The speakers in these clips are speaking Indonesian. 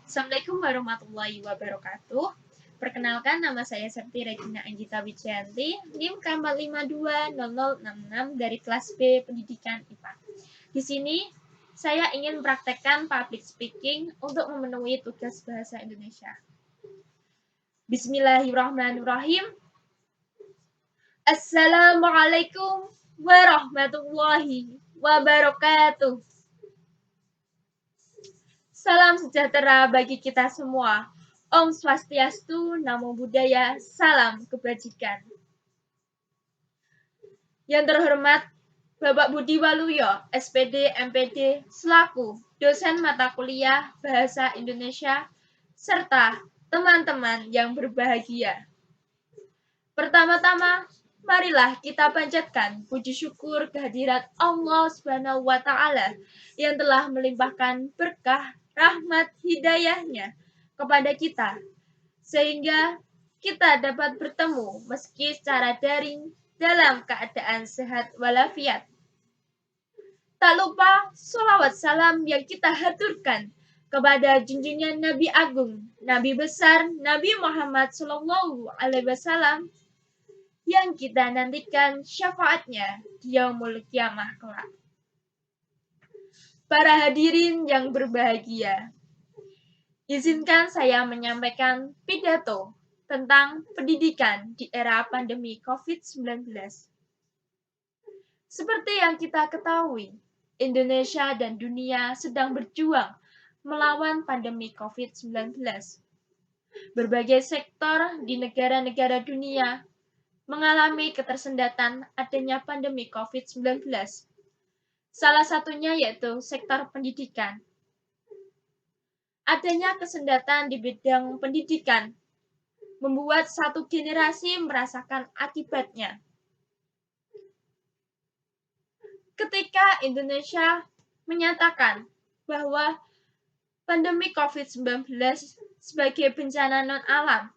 Assalamualaikum warahmatullahi wabarakatuh. Perkenalkan, nama saya Septi Regina Anggita Wijayanti, NIM K420066 dari kelas B Pendidikan IPA. Di sini, saya ingin mempraktekkan public speaking untuk memenuhi tugas bahasa Indonesia. Bismillahirrahmanirrahim. Assalamualaikum warahmatullahi wabarakatuh. Salam sejahtera bagi kita semua. Om Swastiastu, Namo Buddhaya, salam kebajikan. Yang terhormat Bapak Budi Waluyo, SPD, MPD, selaku dosen mata kuliah Bahasa Indonesia, serta teman-teman yang berbahagia. Pertama-tama, marilah kita panjatkan puji syukur kehadirat Allah Subhanahu wa Ta'ala yang telah melimpahkan berkah, rahmat, hidayahnya kepada kita, sehingga kita dapat bertemu meski secara daring dalam keadaan sehat walafiat. Tak lupa sholawat salam yang kita haturkan kepada junjungan Nabi Agung, Nabi besar, Nabi Muhammad SAW, yang kita nantikan syafaatnya di yaumul kiamah kelak. Para hadirin yang berbahagia, izinkan saya menyampaikan pidato tentang pendidikan di era pandemi COVID-19. Seperti yang kita ketahui, Indonesia dan dunia sedang berjuang melawan pandemi COVID-19. Berbagai sektor di negara-negara dunia mengalami ketersendatan adanya pandemi COVID-19. Salah satunya yaitu sektor pendidikan. Adanya kesendatan di bidang pendidikan membuat satu generasi merasakan akibatnya. Ketika Indonesia menyatakan bahwa pandemi COVID-19 sebagai bencana non-alam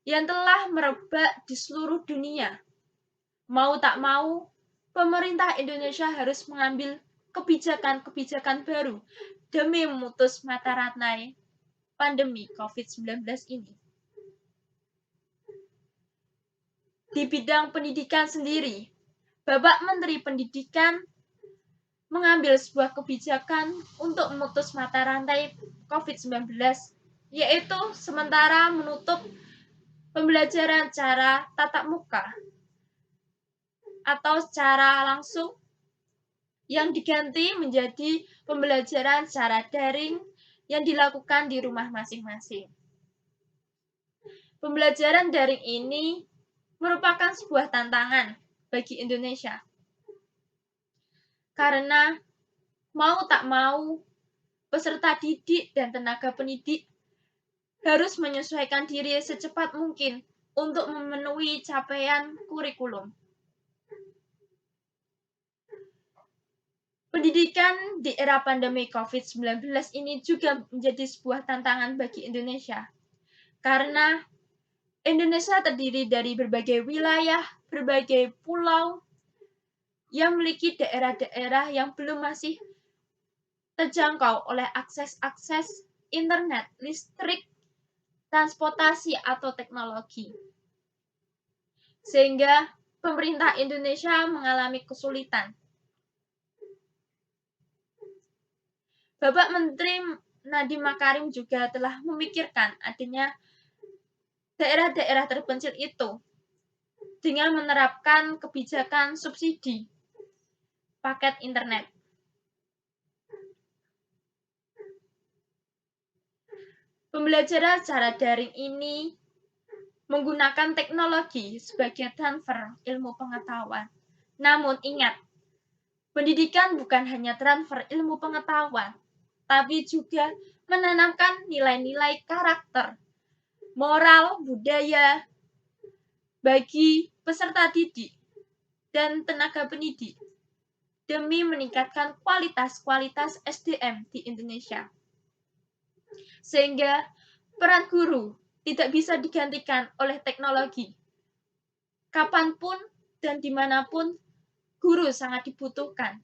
yang telah merebak di seluruh dunia, mau tak mau, pemerintah Indonesia harus mengambil kebijakan-kebijakan baru demi memutus mata rantai pandemi COVID-19 ini. Di bidang pendidikan sendiri, Bapak Menteri Pendidikan mengambil sebuah kebijakan untuk memutus mata rantai COVID-19, yaitu sementara menutup pembelajaran secara tatap muka atau secara langsung yang diganti menjadi pembelajaran secara daring yang dilakukan di rumah masing-masing. Pembelajaran daring ini merupakan sebuah tantangan bagi Indonesia. Karena mau tak mau, peserta didik dan tenaga pendidik harus menyesuaikan diri secepat mungkin untuk memenuhi capaian kurikulum. Pendidikan di era pandemi COVID-19 ini juga menjadi sebuah tantangan bagi Indonesia. Karena Indonesia terdiri dari berbagai wilayah, berbagai pulau, yang memiliki daerah-daerah yang belum masih terjangkau oleh akses internet, listrik, transportasi, atau teknologi. Sehingga pemerintah Indonesia mengalami kesulitan. Bapak Menteri Nadiem Makarim juga telah memikirkan adanya daerah-daerah terpencil itu dengan menerapkan kebijakan subsidi paket internet. Pembelajaran secara daring ini menggunakan teknologi sebagai transfer ilmu pengetahuan. Namun ingat, pendidikan bukan hanya transfer ilmu pengetahuan, tapi juga menanamkan nilai-nilai karakter, moral, budaya bagi peserta didik dan tenaga pendidik demi meningkatkan kualitas SDM di Indonesia. Sehingga peran guru tidak bisa digantikan oleh teknologi. Kapanpun dan dimanapun, guru sangat dibutuhkan.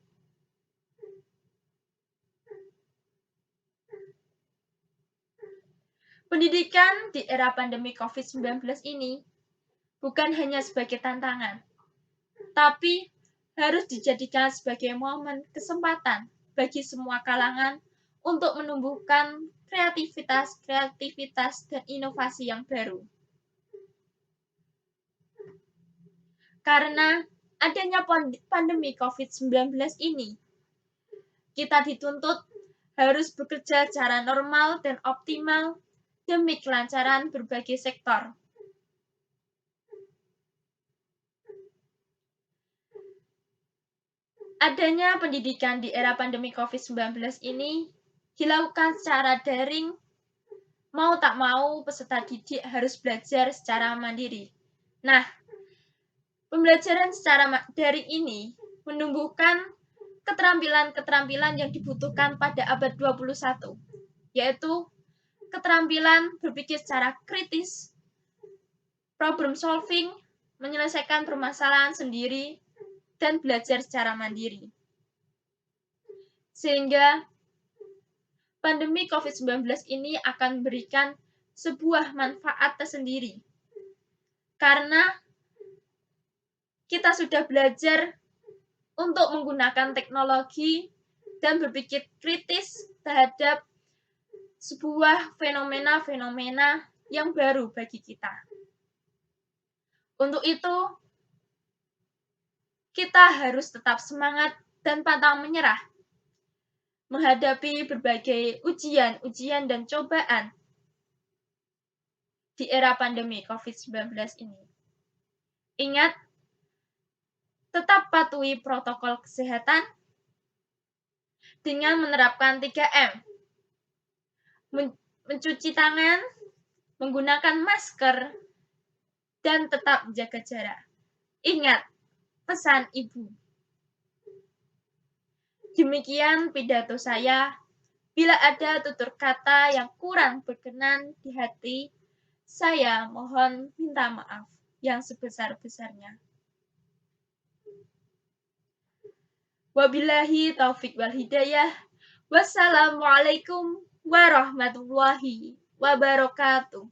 Pendidikan di era pandemi COVID-19 ini bukan hanya sebagai tantangan, tapi harus dijadikan sebagai momen kesempatan bagi semua kalangan untuk menumbuhkan kreativitas, dan inovasi yang baru. Karena adanya pandemi COVID-19 ini, kita dituntut harus bekerja secara normal dan optimal demi kelancaran berbagai sektor. Adanya pendidikan di era pandemi COVID-19 ini dilakukan secara daring, mau tak mau peserta didik harus belajar secara mandiri. Nah, pembelajaran secara daring ini menumbuhkan keterampilan-keterampilan yang dibutuhkan pada abad 21, yaitu keterampilan berpikir secara kritis, problem solving, menyelesaikan permasalahan sendiri, dan belajar secara mandiri. Sehingga pandemi COVID-19 ini akan memberikan sebuah manfaat tersendiri. Karena kita sudah belajar untuk menggunakan teknologi dan berpikir kritis terhadap sebuah fenomena-fenomena yang baru bagi kita. Untuk itu, kita harus tetap semangat dan pantang menyerah menghadapi berbagai ujian dan cobaan di era pandemi COVID-19 ini. Ingat, tetap patuhi protokol kesehatan dengan menerapkan 3M, mencuci tangan, menggunakan masker, dan tetap menjaga jarak. Ingat pesan Ibu. Demikian pidato saya. Bila ada tutur kata yang kurang berkenan di hati, saya mohon minta maaf yang sebesar-besarnya. Wabillahi taufik wal hidayah. Wassalamualaikum warahmatullahi wabarakatuh.